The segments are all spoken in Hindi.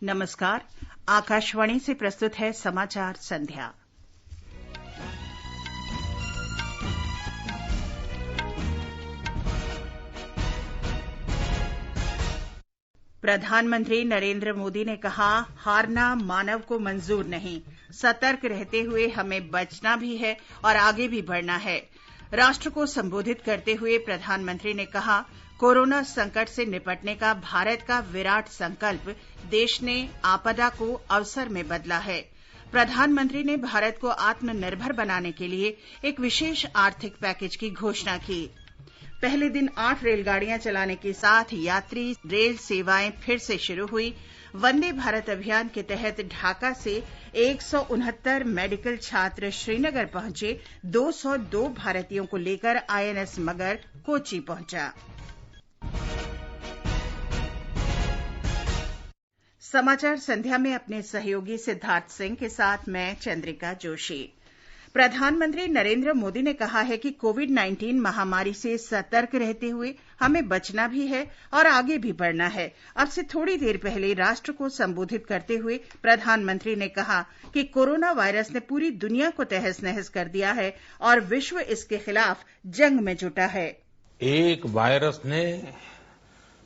नमस्कार। आकाशवाणी से प्रस्तुत है समाचार संध्या। प्रधानमंत्री नरेंद्र मोदी ने कहा, हारना मानव को मंजूर नहीं, सतर्क रहते हुए हमें बचना भी है और आगे भी बढ़ना है। राष्ट्र को संबोधित करते हुए प्रधानमंत्री ने कहा, कोरोना संकट से निपटने का भारत का विराट संकल्प देश ने आपदा को अवसर में बदला है। प्रधानमंत्री ने भारत को आत्मनिर्भर बनाने के लिए एक विशेष आर्थिक पैकेज की घोषणा की। पहले दिन 8 रेलगाड़ियां चलाने के साथ यात्री रेल सेवाएं फिर से शुरू हुई। वंदे भारत अभियान के तहत ढाका से 169 मेडिकल छात्र श्रीनगर पहुंचे। 202 भारतीयों को लेकर INS मगर कोच्चि पहुंचा। समाचार संध्या में अपने सहयोगी सिद्धार्थ सिंह के साथ मैं चंद्रिका जोशी। प्रधानमंत्री नरेंद्र मोदी ने कहा है कि कोविड-19 महामारी से सतर्क रहते हुए हमें बचना भी है और आगे भी बढ़ना है। अब से थोड़ी देर पहले राष्ट्र को संबोधित करते हुए प्रधानमंत्री ने कहा कि कोरोना वायरस ने पूरी दुनिया को तहस-नहस कर दिया है और विश्व इसके खिलाफ जंग में जुटा है। एक वायरस ने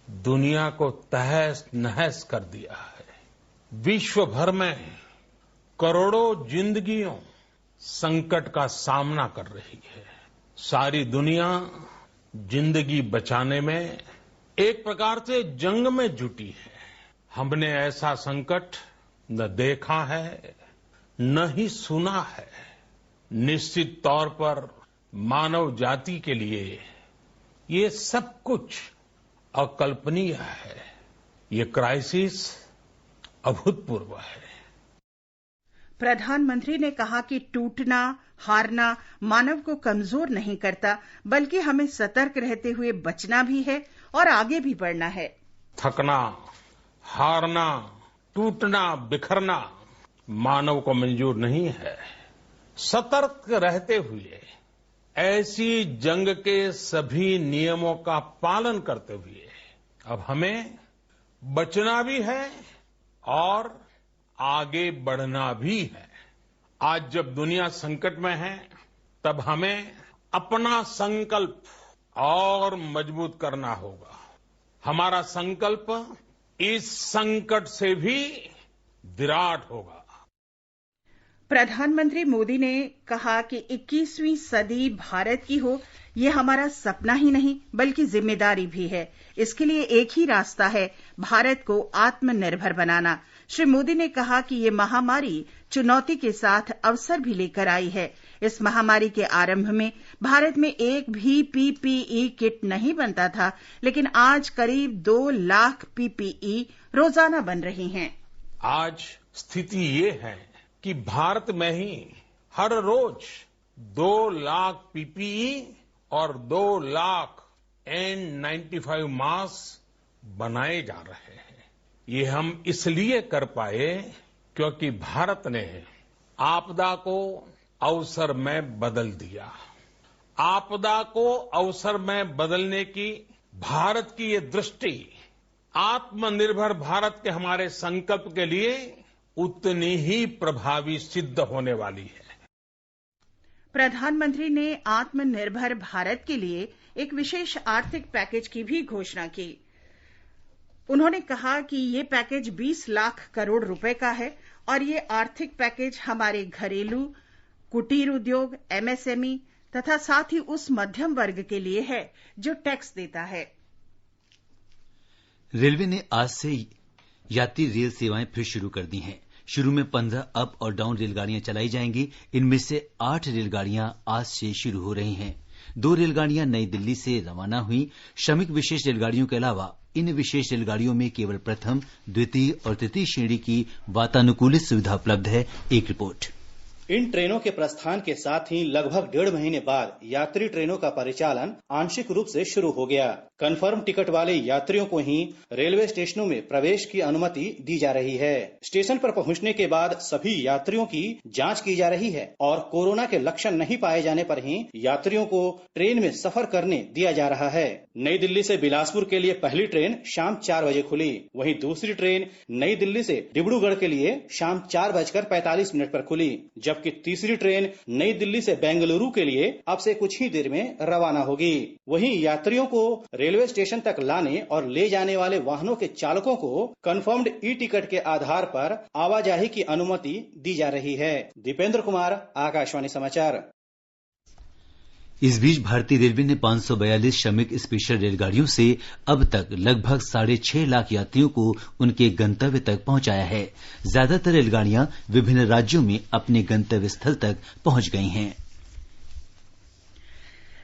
दुनिया को तहस-नहस कर दिया है। विश्व भर में करोड़ों जिंदगियों संकट का सामना कर रही है। सारी दुनिया जिंदगी बचाने में एक प्रकार से जंग में जुटी है। हमने ऐसा संकट न देखा है, न ही सुना है। निश्चित तौर पर मानव जाति के लिए ये सब कुछ अकल्पनीय है। ये क्राइसिस अभूतपूर्व है। प्रधानमंत्री ने कहा कि टूटना, हारना मानव को कमजोर नहीं करता, बल्कि हमें सतर्क रहते हुए बचना भी है और आगे भी बढ़ना है। थकना, हारना, टूटना, बिखरना मानव को मंजूर नहीं है। सतर्क रहते हुए ऐसी जंग के सभी नियमों का पालन करते हुए अब हमें बचना भी है और आगे बढ़ना भी है। आज जब दुनिया संकट में है, तब हमें अपना संकल्प और मजबूत करना होगा। हमारा संकल्प इस संकट से भी विराट होगा। प्रधानमंत्री मोदी ने कहा कि 21वीं सदी भारत की हो, ये हमारा सपना ही नहीं बल्कि जिम्मेदारी भी है। इसके लिए एक ही रास्ता है, भारत को आत्मनिर्भर बनाना। श्री मोदी ने कहा कि ये महामारी चुनौती के साथ अवसर भी लेकर आई है। इस महामारी के आरंभ में भारत में एक भी PPE किट नहीं बनता था, लेकिन आज करीब 2 लाख PPE रोजाना बन रही हैं। आज स्थिति ये है कि भारत में ही हर रोज 2 लाख PPE और 2 लाख N95 मास्क बनाए जा रहे हैं। ये हम इसलिए कर पाए क्योंकि भारत ने आपदा को अवसर में बदल दिया। आपदा को अवसर में बदलने की भारत की ये दृष्टि आत्मनिर्भर भारत के हमारे संकल्प के लिए उतनी ही प्रभावी सिद्ध होने वाली है। प्रधानमंत्री ने आत्मनिर्भर भारत के लिए एक विशेष आर्थिक पैकेज की भी घोषणा की। उन्होंने कहा कि ये पैकेज 20 लाख करोड़ रुपए का है और ये आर्थिक पैकेज हमारे घरेलू, कुटीर उद्योग, MSME तथा साथ ही उस मध्यम वर्ग के लिए है जो टैक्स देता है। रेलवे ने आज से यात्री रेल सेवाएं फिर शुरू कर दी हैं। शुरू में 15 अप और डाउन रेलगाड़ियां चलाई जाएंगी। इनमें से 8 रेलगाड़ियां आज से शुरू हो रही हैं। 2 रेलगाड़ियां नई दिल्ली से रवाना हुई। श्रमिक विशेष रेलगाड़ियों के अलावा इन विशेष रेलगाड़ियों में केवल प्रथम, द्वितीय और तृतीय श्रेणी की वातानुकूलित सुविधा उपलब्ध है। एक रिपोर्ट। इन ट्रेनों के प्रस्थान के साथ ही लगभग 1.5 महीने बाद यात्री ट्रेनों का परिचालन आंशिक रूप से शुरू हो गया। कन्फर्म टिकट वाले यात्रियों को ही रेलवे स्टेशनों में प्रवेश की अनुमति दी जा रही है। स्टेशन पर पहुंचने के बाद सभी यात्रियों की जांच की जा रही है और कोरोना के लक्षण नहीं पाए जाने पर ही यात्रियों को ट्रेन में सफर करने दिया जा रहा है। नई दिल्ली से बिलासपुर के लिए पहली ट्रेन शाम 4 बजे खुली, वहीं दूसरी ट्रेन नई दिल्ली से डिब्रूगढ़ के लिए शाम 4:45 पर खुली, जबकि तीसरी ट्रेन नई दिल्ली से बेंगलुरु के लिए अब से कुछ ही देर में रवाना होगी। वहीं यात्रियों को रेलवे स्टेशन तक लाने और ले जाने वाले वाहनों के चालकों को कंफर्म्ड ई टिकट के आधार पर आवाजाही की अनुमति दी जा रही है। दीपेंद्र कुमार, आकाशवाणी समाचार। इस बीच भारतीय रेलवे ने 542 श्रमिक स्पेशल रेलगाड़ियों से अब तक लगभग 6.5 लाख यात्रियों को उनके गंतव्य तक पहुंचाया है। ज्यादातर रेलगाड़ियां विभिन्न राज्यों में अपने गंतव्य स्थल तक पहुंच गई हैं।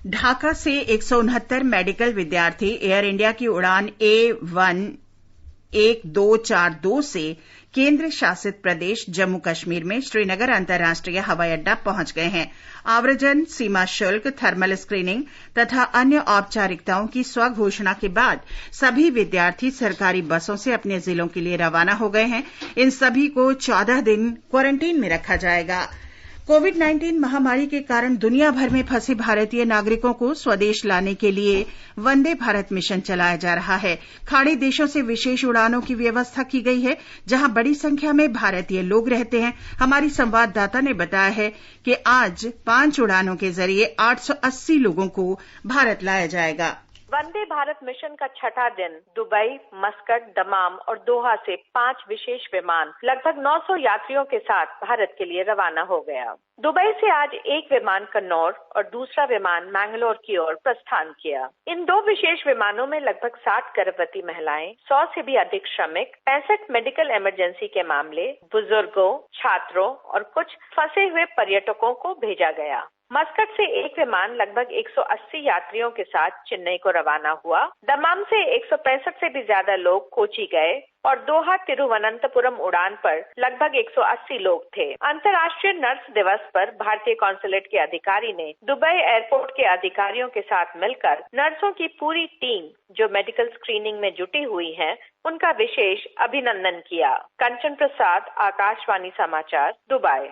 ढाका से 169 मेडिकल विद्यार्थी एयर इंडिया की उड़ान A11242 से केंद्र शासित प्रदेश जम्मू कश्मीर में श्रीनगर अंतर्राष्ट्रीय हवाई अड्डा पहुंच गए हैं। आव्रजन, सीमा शुल्क, थर्मल स्क्रीनिंग तथा अन्य औपचारिकताओं की स्वघोषणा के बाद सभी विद्यार्थी सरकारी बसों से अपने जिलों के लिए रवाना हो गए हैं। इन सभी को 14 दिन क्वारंटीन में रखा जाएगा। कोविड-19 महामारी के कारण दुनिया भर में फंसे भारतीय नागरिकों को स्वदेश लाने के लिए वंदे भारत मिशन चलाया जा रहा है। खाड़ी देशों से विशेष उड़ानों की व्यवस्था की गई है, जहां बड़ी संख्या में भारतीय लोग रहते हैं। हमारी संवाददाता ने बताया है कि आज 5 उड़ानों के जरिए 880 लोगों को भारत लाया जाएगा। वंदे भारत मिशन का छठा दिन दुबई, मस्कट, दमाम और दोहा से 5 विशेष विमान लगभग 900 यात्रियों के साथ भारत के लिए रवाना हो गया। दुबई से आज एक विमान कन्नौर और दूसरा विमान मैंगलोर की ओर प्रस्थान किया। इन 2 विशेष विमानों में लगभग 60 गर्भवती महिलाएं, 100 से भी अधिक श्रमिक, 65 मेडिकल इमरजेंसी के मामले, बुजुर्गों, छात्रों और कुछ फंसे हुए पर्यटकों को भेजा गया। मस्कट से एक विमान लगभग 180 यात्रियों के साथ चेन्नई को रवाना हुआ। दमाम से 165 से भी ज्यादा लोग कोची गए और दोहा तिरुवनंतपुरम उड़ान पर लगभग 180 लोग थे। अंतर्राष्ट्रीय नर्स दिवस पर भारतीय कॉन्सुलेट के अधिकारी ने दुबई एयरपोर्ट के अधिकारियों के साथ मिलकर नर्सों की पूरी टीम जो मेडिकल स्क्रीनिंग में जुटी हुई है, उनका विशेष अभिनंदन किया। कंचन प्रसाद, आकाशवाणी समाचार, दुबई।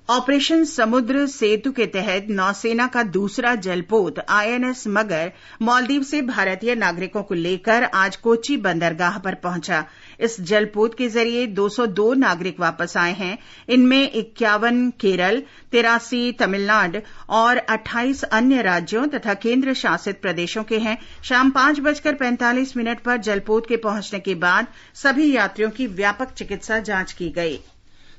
ऑपरेशन समुद्र सेतु के तहत नौसेना का दूसरा जलपोत INS मगर मालदीव से भारतीय नागरिकों को लेकर आज कोच्चि बंदरगाह पर पहुंचा। इस जलपोत के जरिए 202 नागरिक वापस आए हैं। इनमें 51 केरल, 83 तमिलनाडु और 28 अन्य राज्यों तथा केंद्र शासित प्रदेशों के हैं। शाम 5:45 पर जलपोत के पहुंचने के बाद सभी यात्रियों की व्यापक चिकित्सा जांच की गई।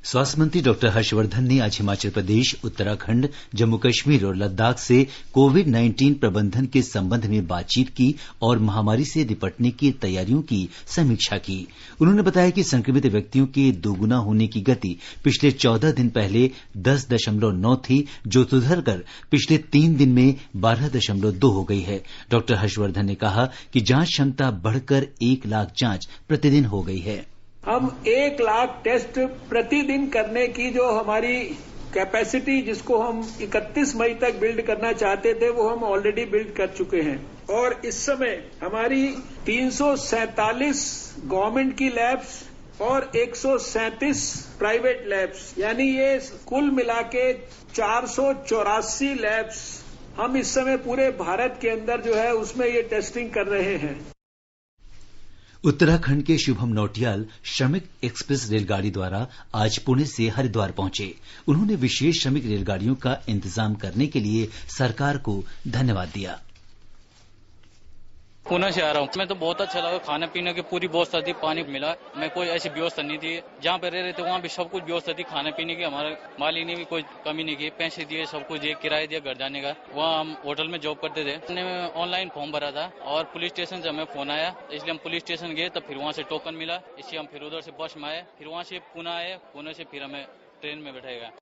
स्वास्थ्य मंत्री डॉक्टर हर्षवर्धन ने आज हिमाचल प्रदेश, उत्तराखंड, जम्मू कश्मीर और लद्दाख से कोविड-19 प्रबंधन के संबंध में बातचीत की और महामारी से निपटने की तैयारियों की समीक्षा की। उन्होंने बताया कि संक्रमित व्यक्तियों के दोगुना होने की गति पिछले 14 दिन पहले 10.9 थी, जो सुधरकर पिछले 3 दिन में 12.2 हो गई है। डॉक्टर हर्षवर्धन ने कहा कि जांच क्षमता बढ़कर 1 लाख जांच प्रतिदिन हो गई है। हम 1 लाख टेस्ट प्रतिदिन करने की जो हमारी कैपेसिटी, जिसको हम 31 मई तक बिल्ड करना चाहते थे, वो हम ऑलरेडी बिल्ड कर चुके हैं। और इस समय हमारी 347 गवर्नमेंट की लैब्स और 137 प्राइवेट लैब्स, यानी ये कुल मिला के 484 लैब्स हम इस समय पूरे भारत के अंदर जो है उसमें ये टेस्टिंग कर रहे हैं। उत्तराखंड के शुभम नौटियाल श्रमिक एक्सप्रेस रेलगाड़ी द्वारा आज पुणे से हरिद्वार पहुंचे। उन्होंने विशेष श्रमिक रेलगाड़ियों का इंतजाम करने के लिए सरकार को धन्यवाद दिया। पुणे से आ रहा हूँ, मैं तो बहुत अच्छा लगा। खाने पीने की पूरी व्यवस्था थी, पानी मिला, मैं कोई ऐसी व्यवस्था नहीं थी। जहाँ पे रह रहे थे वहाँ भी सब कुछ व्यवस्था थी, खाने पीने की। हमारे मालिक ने भी कोई कमी नहीं की, पैसे दिए, सब कुछ दिए, किराया दिया घर जाने का। वहाँ हम होटल में जॉब करते थे। हमने ऑनलाइन फॉर्म भरा था और पुलिस स्टेशन से हमें फोन आया, इसलिए हम पुलिस स्टेशन गए। तब फिर वहाँ से टोकन मिला, इसलिए हम फिर उधर से बस में आए, फिर वहाँ से पुणे आए, पुणे से फिर हमें ट्रेन में बैठाएगा।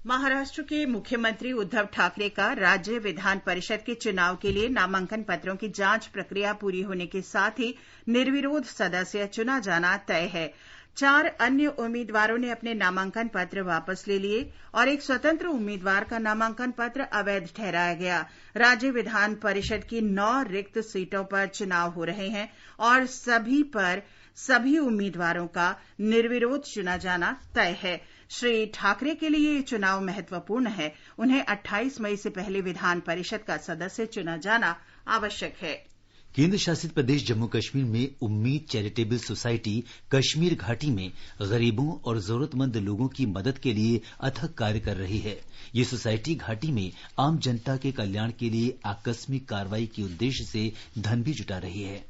महाराष्ट्र के मुख्यमंत्री उद्धव ठाकरे का राज्य विधान परिषद के चुनाव के लिए नामांकन पत्रों की जांच प्रक्रिया पूरी होने के साथ ही निर्विरोध सदस्य चुना जाना तय है। 4 अन्य उम्मीदवारों ने अपने नामांकन पत्र वापस ले लिए और एक स्वतंत्र उम्मीदवार का नामांकन पत्र अवैध ठहराया गया। राज्य विधान परिषद की 9 रिक्त सीटों पर चुनाव हो रहे हैं और सभी उम्मीदवारों का निर्विरोध चुना जाना तय है। श्री ठाकरे के लिए ये चुनाव महत्वपूर्ण है। उन्हें 28 मई से पहले विधान परिषद का सदस्य चुना जाना आवश्यक है। केंद्र शासित प्रदेश जम्मू कश्मीर में उम्मीद चैरिटेबल सोसाइटी कश्मीर घाटी में गरीबों और जरूरतमंद लोगों की मदद के लिए अथक कार्य कर रही है। ये सोसाइटी घाटी में आम जनता के कल्याण के लिए आकस्मिक कार्रवाई के उद्देश्य से धन भी जुटा रही है।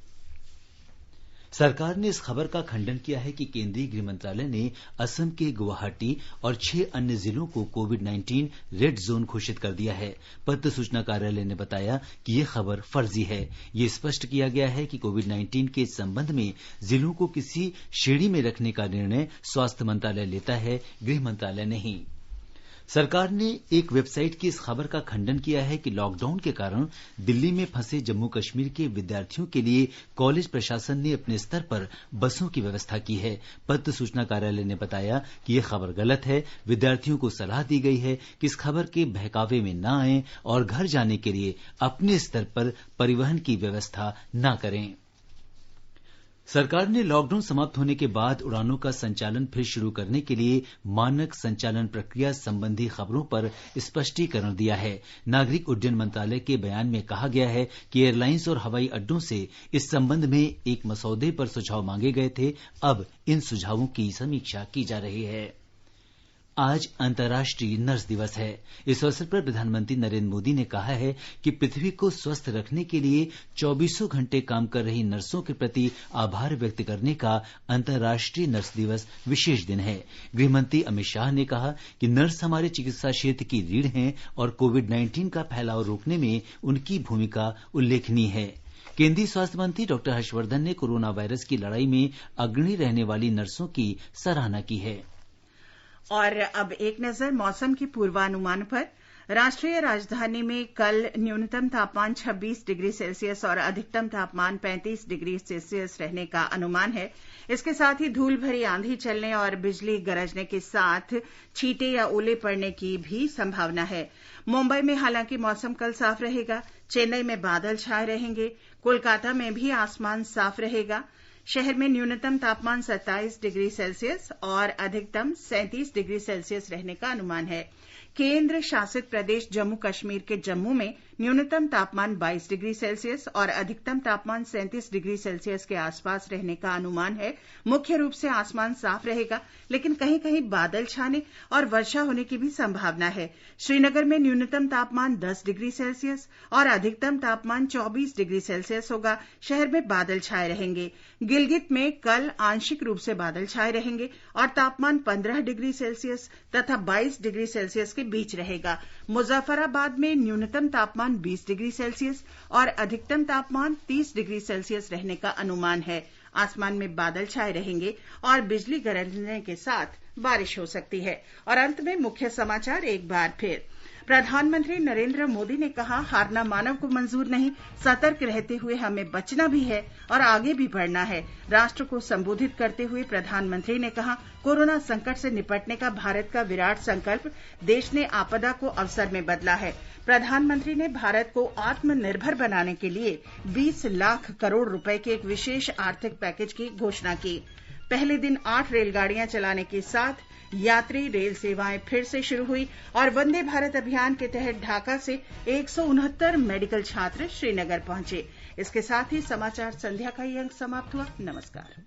सरकार ने इस खबर का खंडन किया है कि केंद्रीय गृह मंत्रालय ने असम के गुवाहाटी और 6 अन्य जिलों को कोविड-19 रेड जोन घोषित कर दिया है। पत्र सूचना कार्यालय ने बताया कि ये खबर फर्जी है। ये स्पष्ट किया गया है कि कोविड-19 के संबंध में जिलों को किसी श्रेणी में रखने का निर्णय स्वास्थ्य मंत्रालय लेता है, गृह मंत्रालय नहीं। सरकार ने एक वेबसाइट की इस खबर का खंडन किया है कि लॉकडाउन के कारण दिल्ली में फंसे जम्मू कश्मीर के विद्यार्थियों के लिए कॉलेज प्रशासन ने अपने स्तर पर बसों की व्यवस्था की है। पत्र सूचना कार्यालय ने बताया कि यह खबर गलत है। विद्यार्थियों को सलाह दी गई है कि इस खबर के बहकावे में न आएं और घर जाने के लिए अपने स्तर पर परिवहन की व्यवस्था न करें। सरकार ने लॉकडाउन समाप्त होने के बाद उड़ानों का संचालन फिर शुरू करने के लिए मानक संचालन प्रक्रिया संबंधी खबरों पर स्पष्टीकरण दिया है। नागरिक उड्डयन मंत्रालय के बयान में कहा गया है कि एयरलाइंस और हवाई अड्डों से इस संबंध में एक मसौदे पर सुझाव मांगे गए थे। अब इन सुझावों की समीक्षा की जा रही है। आज अंतर्राष्ट्रीय नर्स दिवस है। इस अवसर पर प्रधानमंत्री नरेंद्र मोदी ने कहा है कि पृथ्वी को स्वस्थ रखने के लिए 24 घंटे काम कर रही नर्सों के प्रति आभार व्यक्त करने का अंतर्राष्ट्रीय नर्स दिवस विशेष दिन है। गृहमंत्री अमित शाह ने कहा कि नर्स हमारे चिकित्सा क्षेत्र की रीढ़ हैं और कोविड-19 का फैलाव रोकने में उनकी भूमिका उल्लेखनीय है। केंद्रीय स्वास्थ्य मंत्री डॉक्टर हर्षवर्धन ने कोरोना वायरस की लड़ाई में अग्रणी रहने वाली नर्सों की सराहना की है। और अब एक नजर मौसम के पूर्वानुमान पर। राष्ट्रीय राजधानी में कल न्यूनतम तापमान 26 डिग्री सेल्सियस और अधिकतम तापमान 35 डिग्री सेल्सियस रहने का अनुमान है। इसके साथ ही धूल भरी आंधी चलने और बिजली गरजने के साथ छींटे या ओले पड़ने की भी संभावना है। मुंबई में हालांकि मौसम कल साफ रहेगा। चेन्नई में बादल छाए रहेंगे। कोलकाता में भी आसमान साफ रहेगा। शहर में न्यूनतम तापमान 27 डिग्री सेल्सियस और अधिकतम 37 डिग्री सेल्सियस रहने का अनुमान है। केंद्र शासित प्रदेश जम्मू कश्मीर के जम्मू में न्यूनतम तापमान 22 डिग्री सेल्सियस और अधिकतम तापमान 37 डिग्री सेल्सियस के आसपास रहने का अनुमान है। मुख्य रूप से आसमान साफ रहेगा, लेकिन कहीं कहीं बादल छाने और वर्षा होने की भी संभावना है। श्रीनगर में न्यूनतम तापमान 10 डिग्री सेल्सियस और अधिकतम तापमान 24 डिग्री सेल्सियस होगा। शहर में बादल छाए रहेंगे। गिलगित में कल आंशिक रूप से बादल छाए रहेंगे और तापमान 15 डिग्री सेल्सियस तथा 22 डिग्री सेल्सियस के बीच रहेगा। मुजफ्फराबाद में न्यूनतम तापमान 20 डिग्री सेल्सियस और अधिकतम तापमान 30 डिग्री सेल्सियस रहने का अनुमान है। आसमान में बादल छाए रहेंगे और बिजली गरजने के साथ बारिश हो सकती है। और अंत में मुख्य समाचार एक बार फिर। प्रधानमंत्री नरेंद्र मोदी ने कहा, हारना मानव को मंजूर नहीं, सतर्क रहते हुए हमें बचना भी है और आगे भी बढ़ना है। राष्ट्र को संबोधित करते हुए प्रधानमंत्री ने कहा, कोरोना संकट से निपटने का भारत का विराट संकल्प देश ने आपदा को अवसर में बदला है। प्रधानमंत्री ने भारत को आत्मनिर्भर बनाने के लिए 20 लाख करोड़ रुपए के एक विशेष आर्थिक पैकेज की घोषणा की। पहले दिन 8 रेलगाड़ियां चलाने के साथ यात्री रेल सेवाएं फिर से शुरू हुई और वंदे भारत अभियान के तहत ढाका से 169 मेडिकल छात्र श्रीनगर पहुंचे। इसके साथ ही समाचार संध्या का ये अंक समाप्त हुआ। नमस्कार।